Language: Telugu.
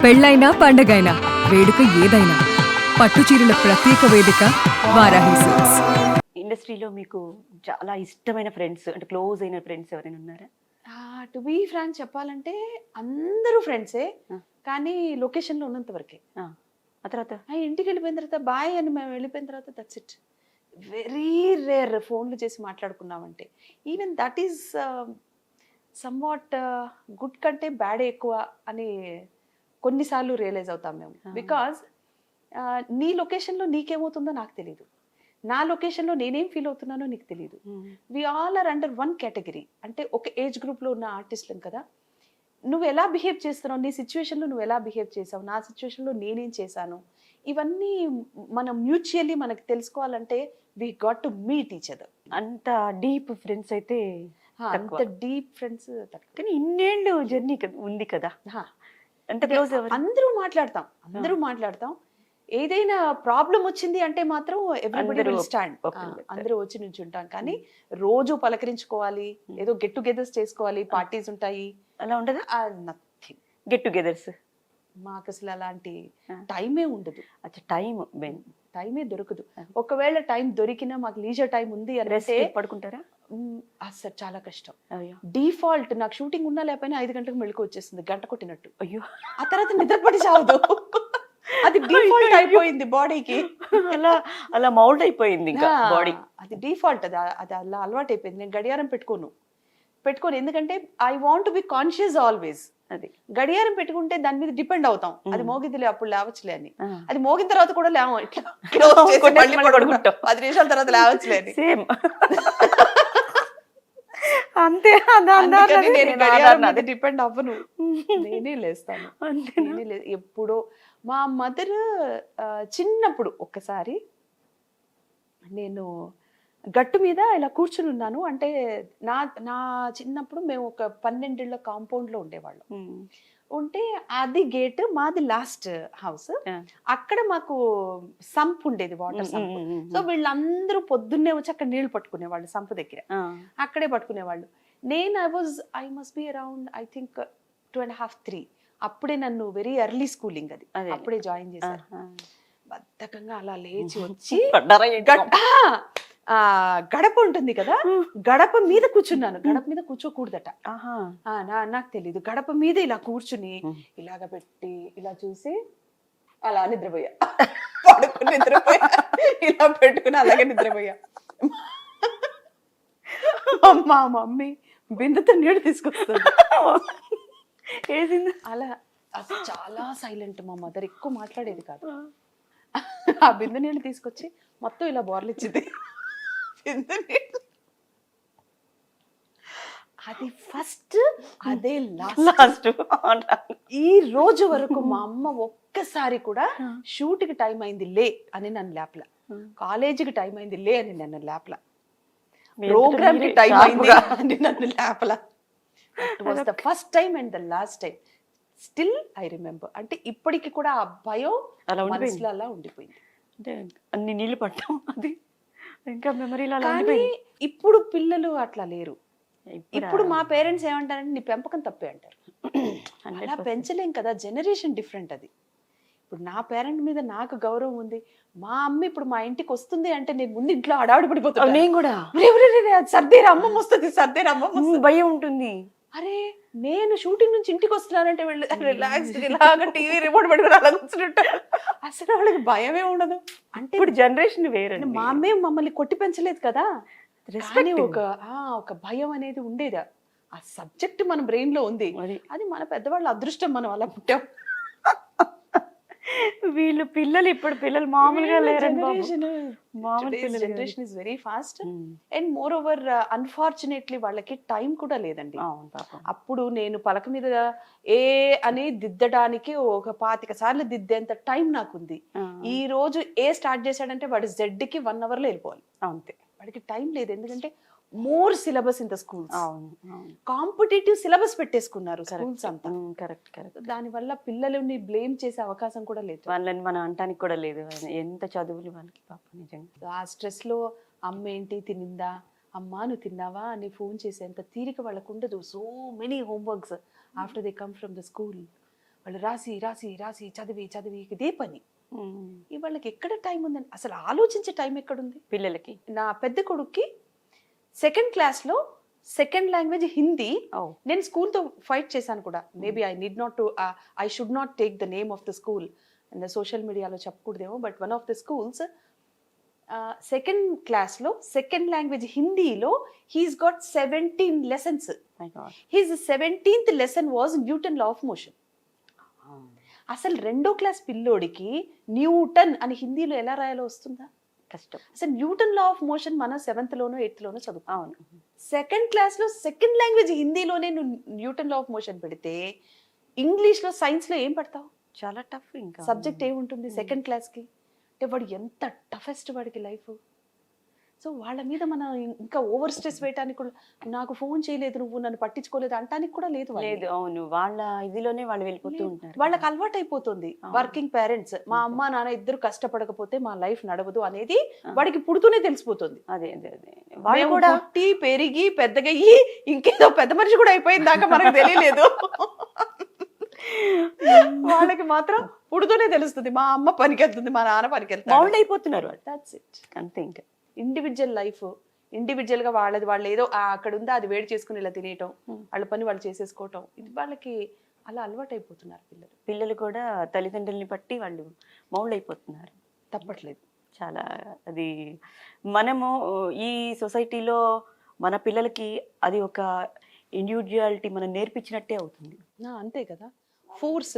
పెళ్ళైనా పండగైనా వేడుక ఏదైనా పట్టు చీరల ప్రత్యేక వేదిక వారాహి సిల్క్స్. ఇండస్ట్రీలో మీకు చాలా ఇష్టమైన ఫ్రెండ్స్ అంటే క్లోజ్ అయిన ఫ్రెండ్స్ ఎవరైనా ఉన్నారా? టు బీ ఫ్రాంక్ చెప్పాలంటే అందరూ ఫ్రెండ్సే, ఆ. కానీ లొకేషన్లో ఉన్నంత వరకే. ఆ తర్వాత ఇంటికి వెళ్ళిపోయిన తర్వాత బాయ్ అని మేము వెళ్ళిపోయిన తర్వాత దట్స్ ఇట్. వెరీ రేర్ ఫోన్లు చేసి మాట్లాడుకున్నామంటే. Even that is somewhat good కంటే బ్యాడ్ ఎక్కువ అని కొన్నిసార్లు రియలైజ్ అవుతాం మేము. బికాజ్ నీ లొకేషన్లో నీకేమవుతుందో నాకు తెలియదు, నా లొకేషన్లో నేనేం ఫీల్ అవుతున్నానో నీకు తెలియదు. We all are under one category. అంటే ఒక ఏజ్ గ్రూప్లో ఉన్న ఆర్టిస్టులం కదా. నువ్వు ఎలా బిహేవ్ చేస్తున్నావు, నీ సిచ్యువేషన్లో నువ్వు ఎలా బిహేవ్ చేసావు, నా సిచ్యువేషన్లో నేనేం చేశాను, ఇవన్నీ మనం మ్యూచువల్లీ మనకు తెలుసుకోవాలంటే we got to meet each other. అంత డీప్ ఫ్రెండ్స్ అయితే అంత డీప్ ఫ్రెండ్స్ తక్కువ. కానీ ఇన్నేళ్ళు జర్నీ ఉంది కదా, అంత క్లోజ్ అందరూ మాట్లాడతాం. ఏదైనా ప్రాబ్లం వచ్చింది అంటే మాత్రం ఎవ్రీబడి విల్ స్టాండ్. అందరూ వచ్చి నుంచి ఉంటాం, కానీ రోజు పలకరించుకోవాలి, ఏదో గెట్ టుగెదర్స్ చేసుకోవాలి, పార్టీస్ ఉంటాయి, అలా ఉండదు. నథింగ్. గెట్ టుగెదర్స్ మాకు అసలు అలాంటి టైమే ఉండదు. అచ్చా, టైమే దొరకదు. ఒకవేళ టైం దొరికినా మాకు లీజర్ టైం ఉంది అంటే పడుకుంటారా? అసలు చాలా కష్టం. డిఫాల్ట్ నాకు షూటింగ్ ఉన్నా లేకపోయినా 5 గంటలకు మెళుకు వచ్చేస్తుంది, గంట కొట్టినట్టు. అయ్యో, ఆ తర్వాత నిద్రపడి చావదు. అది డిఫాల్ట్ అయిపోయింది బాడీకి. అలా మౌల్డ్ అయిపోయింది ఇంకా బాడీ. అది డిఫాల్ట్, అది అలా అలవాటు అయిపోయింది. నేను గడియారం పెట్టుకోను, ఎందుకంటే I want to be conscious always. అది గడియారం పెట్టుకుంటే దాని మీద డిపెండ్ అవుతాం, అది మోగిద్దిలే అప్పుడు లేవచ్చులే అని. అది మోగిన తర్వాత కూడా లేవ, 10 నిమిషాల తర్వాత లేవచ్చులే అని. సేమ్ అంతే. నేను డిపెండ్ అవ్వను, నేనే లేస్తాను. ఎప్పుడో మా మదర్ చిన్నప్పుడు ఒక్కసారి నేను గట్టు మీద ఇలా కూర్చుని ఉన్నాను. అంటే నా చిన్నప్పుడు మేము ఒక 12 ఇళ్ల కాంపౌండ్ లో ఉండేవాళ్ళం. ఉంటే అది గేట్ మాది లాస్ట్ హౌస్. అక్కడ మాకు సంప్ ఉండేది, వాటర్ సంప్. సో వీళ్ళందరూ పొద్దున్నే వచ్చి అక్కడ నీళ్లు పట్టుకునేవాళ్ళు సంప్ దగ్గర, అక్కడే పట్టుకునేవాళ్ళు. నేను I must be around I think 2.5, 3. అప్పుడే నన్ను వెరీ ఎర్లీ స్కూలింగ్, అది అప్పుడే జాయిన్ చేశారు. బద్ధకంగా అలా లేచి వచ్చి గడప ఉంటుంది కదా, గడప మీద కూర్చున్నాను. గడప మీద కూర్చోకూడదట, నాకు తెలీదు. గడప మీద ఇలా కూర్చుని ఇలాగ పెట్టి ఇలా చూసి అలా నిద్రపోయా. పడుకుని నిద్రపోయా, ఇలా పెట్టుకుని అలాగే నిద్రపోయా. మా మమ్మీ బిందెతో నీళ్ళు తీసుకొస్తుంది, అలా. అసలు చాలా సైలెంట్ మా మదర్, ఎక్కువ మాట్లాడేది కాదు. ఆ బిందె నీళ్ళు తీసుకొచ్చి మొత్తం ఇలా బోర్లు ఇచ్చింది. అది ఫస్ట్, అదే లాస్ట్. ఈ రోజు వరకు మా అమ్మ ఒక్కసారి కూడా షూట్ కి టైం అయింది లే అని నన్ను లేపల, కాలేజీకి టైం అయింది లే అని నన్ను లేపల, ప్రోగ్రామ్ కి టైం అయింది అని నన్ను లేపల. It was the first time and the last time. Still I remember. అంటే ఇప్పటికి కూడా ఆ భయం మనసులో అలా ఉండిపోయింది. అంటే అన్ని నీళ్లు పట్టాం, అది ఇంకా మెమరీలో. కానీ ఇప్పుడు పిల్లలు అట్లా లేరు. ఇప్పుడు మా పేరెంట్స్ ఏమంటారంటే నీ పెంపకం తప్పే అంటారు. అలా పెంచలేం కదా, జనరేషన్ డిఫరెంట్. అది ఇప్పుడు నా పేరెంట్ మీద నాకు గౌరవం ఉంది. మా అమ్మ ఇప్పుడు మా ఇంటికి వస్తుంది అంటే నేను ముందు ఇంట్లో అడావిడి పడిపోతాను. నేను కూడా సర్దేరా అమ్మమ్మ వస్తుంది, సర్దేరా అమ్మమ్మ, భయం ఉంటుంది. అరే నేను షూటింగ్ నుంచి ఇంటికి వస్తున్నానంటే వెళ్ళి రిలాక్స్ ఇలాగా టీవీ రిమోట్ పెట్టుకుని అలా కూర్చుంటా. అసలు వాళ్ళకి భయమే ఉండదు. అంటే ఇప్పుడు జనరేషన్ వేరే. మా అమ్మే మమ్మల్ని కొట్టి పెంచలేదు కదా, ఒక భయం అనేది ఉండేది. ఆ సబ్జెక్ట్ మన బ్రెయిన్ లో ఉంది, అది మన పెద్దవాళ్ళ అదృష్టం, మనం అలా పుట్టాం. వీళ్ళు పిల్లలు, ఇప్పుడు పిల్లలు మామూలుగా లేరు. Generation is very fast and more over unfortunately వాళ్ళకి టైం కూడా లేదండి. అప్పుడు నేను పలక మీద ఏ అని దిద్దడానికి ఒక 25 సార్లు దిద్దేంత టైం నాకుంది. ఈ రోజు ఏ స్టార్ట్ చేశాడంటే వాడు జెడ్ కి 1 hour లో వెళ్ళిపోవాలి, అంతే. వాడికి టైం లేదు, ఎందుకంటే more syllabus in the schools. Competitive syllabus పెట్టేసుకున్నారు స్కూల్స్ అంతా. కరెక్ట్. దాని వల్ల పిల్లలని బ్లేమ్ చేసే అవకాశం కూడా లేదు, వాళ్ళని మనం అంటానికి కూడా లేదు. ఎంత చదువులు వాళ్ళకి పాపం, నిజంగా. ఆ స్ట్రెస్ లో అమ్మ ఏంటి తినిందా, అమ్మా నువ్వు తిన్నావా అని ఫోన్ చేసేంత తీరిక వాళ్ళకు ఉండదు. So many homeworks after they come from the school. వాళ్ళు రాసి రాసి రాసి చదివి చదివి ఇదే పని. వాళ్ళకి ఎక్కడ టైం ఉందండి, అసలు ఆలోచించే టైం ఎక్కడుంది? పిల్లలకి నా పెద్ద కొడుక్కి 2nd క్లాస్లో సెకండ్ లాంగ్వేజ్ హిందీ. నేను స్కూల్తో ఫైట్ చేశాను కూడా. Maybe I need not to, I should not take the name of the school and social మీడియాలో చెప్పకూడదేమో, but one of the schools 2nd క్లాస్లో సెకండ్ లాంగ్వేజ్ హిందీలో he's got 17 lessons. His 17th lesson was Newton law of motion. అసలు 2వ క్లాస్ పిల్లోడికి న్యూటన్ అని హిందీలో ఎలా రాయాలో వస్తుందా? కష్టం. అసలు న్యూటన్ లా ఆఫ్ మోషన్ మనం 7th లోనో 8th లోనో చదువుతాం. 2nd క్లాస్లో సెకండ్ లాంగ్వేజ్ హిందీలోనే నువ్వు న్యూటన్ లా ఆఫ్ మోషన్ పెడితే ఇంగ్లీష్లో సైన్స్లో ఏం పడతావు? చాలా టఫ్. ఇంకా సబ్జెక్ట్ ఏముంటుంది 2nd క్లాస్కి? అంటే వాడు ఎంత టఫెస్ట్ వాడికి లైఫ్. సో వాళ్ళ మీద మనం ఇంకా ఓవర్ స్ట్రెస్ వేయటానికి కూడా, నాకు ఫోన్ చేయలేదు నువ్వు, నన్ను పట్టించుకోలేదు అంటానికి కూడా లేదు. లేదు. అవును, వాళ్ళ ఇదిలోనే వాళ్ళు వెళ్ళిపోతూ ఉంటారు. వాళ్ళకి అలవాటు అయిపోతుంది. వర్కింగ్ పేరెంట్స్, మా అమ్మ నాన్న ఇద్దరు కష్టపడకపోతే మా లైఫ్ నడవదు అనేది వాడికి పుడుతూనే తెలిసిపోతుంది. అదే అదే అదే వాళ్ళు మేము కూడా పుట్టి పెరిగి పెద్దగయ్యి ఇంకేదో పెద్ద మనిషి కూడా అయిపోయింది దాకా మనకు తెలియలేదు. వాళ్ళకి మాత్రం పుడుతూనే తెలుస్తుంది, మా అమ్మ పనికి వెళ్తుంది, మా నాన్న పనికి వెళ్తుంది. బౌండ్ అయిపోతున్నారు వాళ్ళు. That's it. అంతే. ఇంకా ఇండివిజువల్ లైఫ్ ఇండివిజువల్ గా వాళ్ళది వాళ్ళు ఏదో అక్కడ ఉందా అది వేడి చేసుకుని ఇలా తినేయటం, వాళ్ళ పని వాళ్ళు చేసేసుకోవటం, ఇది వాళ్ళకి అలా అలవాటు అయిపోతున్నారు పిల్లలు. పిల్లలు కూడా తల్లిదండ్రుల్ని బట్టి వాళ్ళు బౌండ్ అయిపోతున్నారు. తప్పట్లేదు. చాలా అది మనము ఈ సొసైటీలో మన పిల్లలకి అది ఒక ఇండివిజువాలిటీ మనం నేర్పించినట్టే అవుతుంది. అంతే కదా. ఫోర్స్